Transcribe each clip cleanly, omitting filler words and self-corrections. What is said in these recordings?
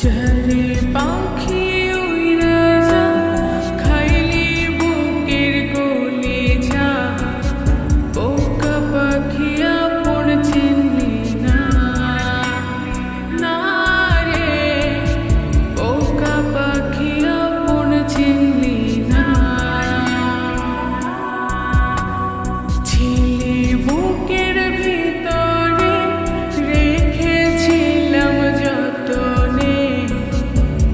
চরে পাখি উইরা যা খাইলি বুকের গলি যা বোকা পাখি আপন চিনলি না না রে বোকা পাখি আপন চিনলি না ছিলি বুকের ভিতরে রেখেছিলাম যতনে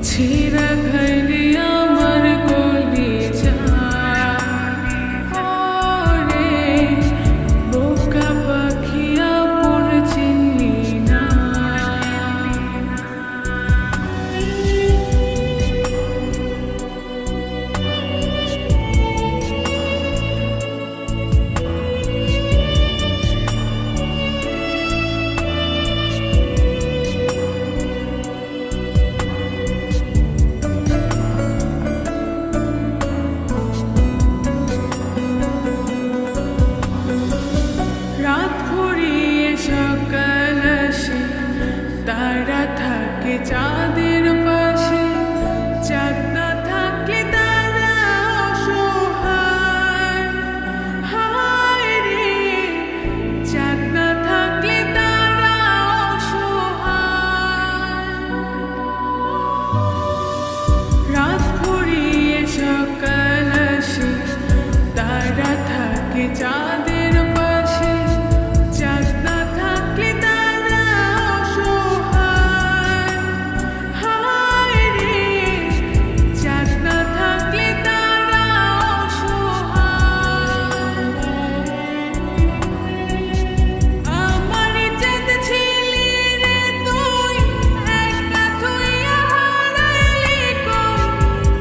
ছিঁড়া খাইলি আমার গলি যা রে বোকা পাখি আপন চিনলি না রাত ঘুরিয়ে সকাল আসে তারা থাকে চাঁদের পাশে চাঁদ না থাকলে তারা অসহায় হায় রে চাঁদ না থাকলে তারা অসহায় রাত ঘুরিয়ে সকাল আসে তারা থাকে চাঁদের পাশে চাঁদ না থাকলে তারা অসহায় হায় রে চাঁদ না থাকলে তারা অসহায় আমার চাঁদ ছিলি রে তুই একা থইয়া হারাইলি কই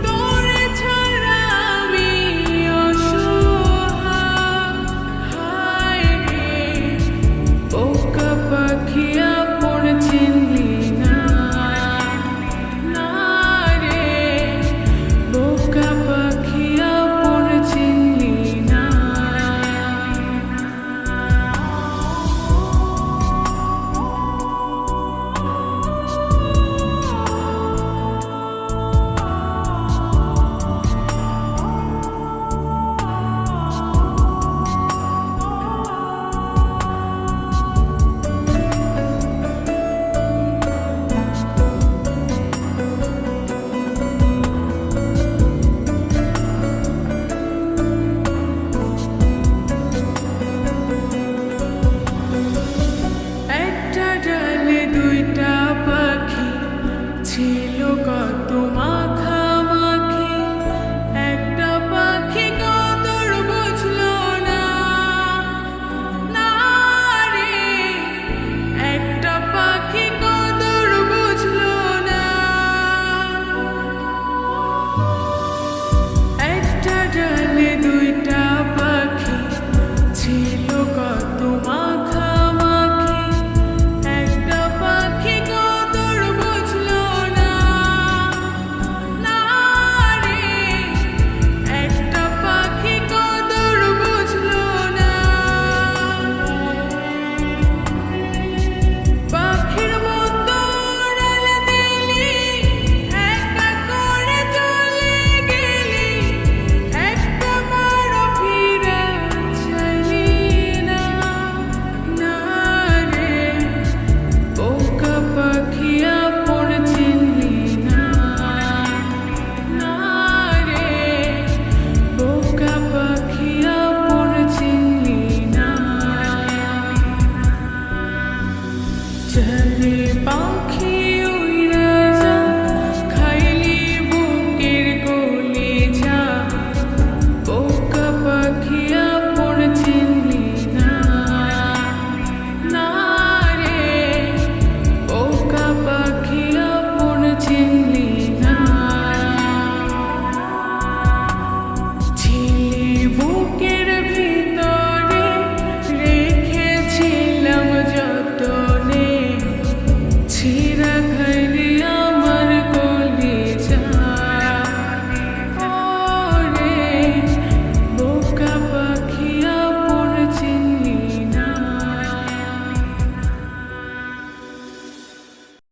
তোরে ছাড়া আমি অসহায় হায় রে বোকা পাখি আপন চিনলি না না রে বোকা পাখি আপন চিনলি না একটা ডালে দুইটা পাখি ছিল কত মাখামাখি একটা পাখি কদর বুঝলো না না রে একটা পাখি কদর বুঝলো না একটা ডালে দুইটা পাখি ছিল কত মাখামাখি একটা পাখি কদর বুঝলো না না রে একটা পাখি কদর বুঝলো না পাখির মতো উড়াল দিলি একা করে চলে গেলি একটা বারো ফিরে চাইলি না না রে বোকা পাখি আপন চিনলি না না রে বোকা পাখি আপন চিনলি না চরে পাখি